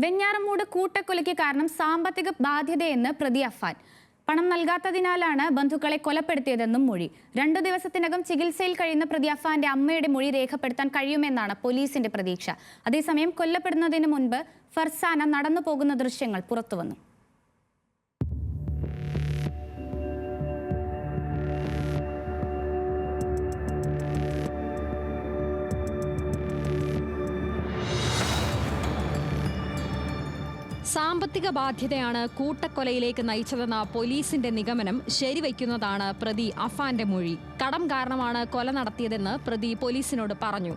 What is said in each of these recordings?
വെഞ്ഞാറമൂട് കൂട്ടക്കൊലയ്ക്ക് കാരണം സാമ്പത്തിക ബാധ്യതയെന്ന് പ്രതി അഫാൻ. പണം നൽകാത്തതിനാലാണ് ബന്ധുക്കളെ കൊലപ്പെടുത്തിയതെന്നും മൊഴി. 2 ദിവസത്തിനകം ചികിത്സയിൽ കഴിയുന്ന പ്രതി അഫാന്റെ അമ്മയുടെ മൊഴി രേഖപ്പെടുത്താൻ കഴിയുമെന്നാണ് പോലീസിന്റെ പ്രതീക്ഷ. അതേസമയം കൊല്ലപ്പെടുന്നതിന് മുൻപ് ഫർസാന നടന്നു പോകുന്ന ദൃശ്യങ്ങൾ പുറത്തുവന്നു. സാമ്പത്തിക ബാധ്യതയാണ് കൂട്ടക്കൊലയിലേക്ക് നയിച്ചതെന്ന പോലീസിന്റെ നിഗമനം ശരിവയ്ക്കുന്നതാണ് പ്രതി അഫാന്റെ മൊഴി. കടം കാരണമാണ് കൊല നടത്തിയതെന്ന് പ്രതി പോലീസിനോട് പറഞ്ഞു.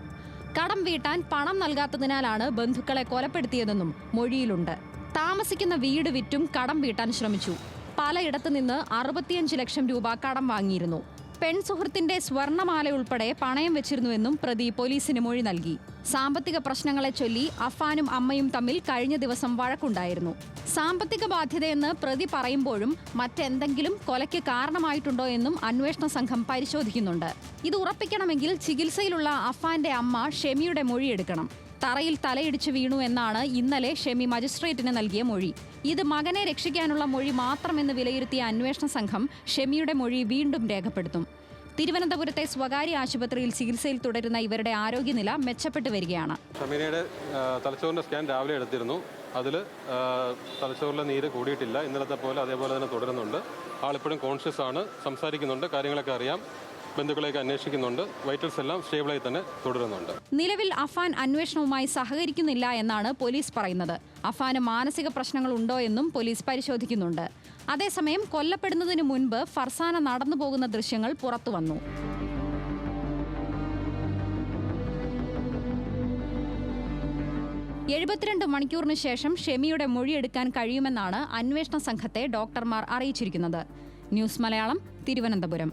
കടം വീട്ടാൻ പണം നൽകാത്തതിനാലാണ് ബന്ധുക്കളെ കൊലപ്പെടുത്തിയതെന്നും മൊഴിയിലുണ്ട്. താമസിക്കുന്ന വീട് വിറ്റും കടം വീട്ടാൻ ശ്രമിച്ചു. പലയിടത്തു നിന്ന് 65 ലക്ഷം രൂപ കടം വാങ്ങിയിരുന്നു. പെൺസുഹൃത്തിന്റെ സ്വർണമാല ഉൾപ്പെടെ പണയം വെച്ചിരുന്നുവെന്നും പ്രതി പോലീസിന് മൊഴി നൽകി. സാമ്പത്തിക പ്രശ്നങ്ങളെ ചൊല്ലി അഫാനും അമ്മയും തമ്മിൽ കഴിഞ്ഞ ദിവസം വഴക്കുണ്ടായിരുന്നു. സാമ്പത്തിക ബാധ്യതയെന്ന് പ്രതി പറയുമ്പോഴും മറ്റെന്തെങ്കിലും കൊലയ്ക്ക് കാരണമായിട്ടുണ്ടോ എന്നും അന്വേഷണ സംഘം പരിശോധിക്കുന്നുണ്ട്. ഇത് ഉറപ്പിക്കണമെങ്കിൽ ചികിത്സയിലുള്ള അഫാന്റെ അമ്മ ഷെമിയുടെ മൊഴിയെടുക്കണം. തറയിൽ തലയിടിച്ചു വീണു എന്നാണ് ഇന്നലെ ഷെമി മജിസ്ട്രേറ്റിന് നൽകിയ മൊഴി. ഇത് മകനെ രക്ഷിക്കാനുള്ള മൊഴി മാത്രമെന്ന് വിലയിരുത്തിയ അന്വേഷണ സംഘം ഷെമിയുടെ മൊഴി വീണ്ടും രേഖപ്പെടുത്തും. തിരുവനന്തപുരത്തെ സ്വകാര്യ ആശുപത്രിയിൽ ചികിത്സയിൽ തുടരുന്ന ഇവരുടെ ആരോഗ്യനില മെച്ചപ്പെട്ടു വരികയാണ്. ഷമീനയുടെ തലച്ചോറിന്റെ സ്കാൻ രാവിലെ എടുത്തിരുന്നു. അതിൽ തലച്ചോറിലെ നീര് കൂടിയിട്ടില്ല. ഇന്നലത്തെ പോലെ അതേപോലെ തന്നെ തുടരുന്നുണ്ട്. ആളിപ്പോഴും കോൺഷ്യസ് ആണ്, സംസാരിക്കുന്നുണ്ട്, കാര്യങ്ങളൊക്കെ അറിയാം, ബന്ധുക്കളെയൊക്കെ അന്വേഷിക്കുന്നുണ്ട്. വൈറ്റൽസ് എല്ലാം സ്റ്റേബിളായി തന്നെ തുടരുന്നുണ്ട്. നിലവിൽ അഫാൻ അന്വേഷണവുമായി സഹകരിക്കുന്നില്ല എന്നാണ് പോലീസ് പറയുന്നത്. അഫാന് മാനസിക പ്രശ്നങ്ങൾ ഉണ്ടോ എന്നും പോലീസ് പരിശോധിക്കുന്നുണ്ട്. അതേസമയം കൊല്ലപ്പെടുന്നതിന് മുൻപ് ഫർസാന നടന്നു പോകുന്ന ദൃശ്യങ്ങൾ പുറത്തു വന്നു. "72 മണിക്കൂറിന് ശേഷം ഷെമിയുടെ മൊഴിയെടുക്കാൻ കഴിയുമെന്നാണ് അന്വേഷണ സംഘത്തെ ഡോക്ടർമാർ അറിയിച്ചിരിക്കുന്നത്. ന്യൂസ് മലയാളം, തിരുവനന്തപുരം.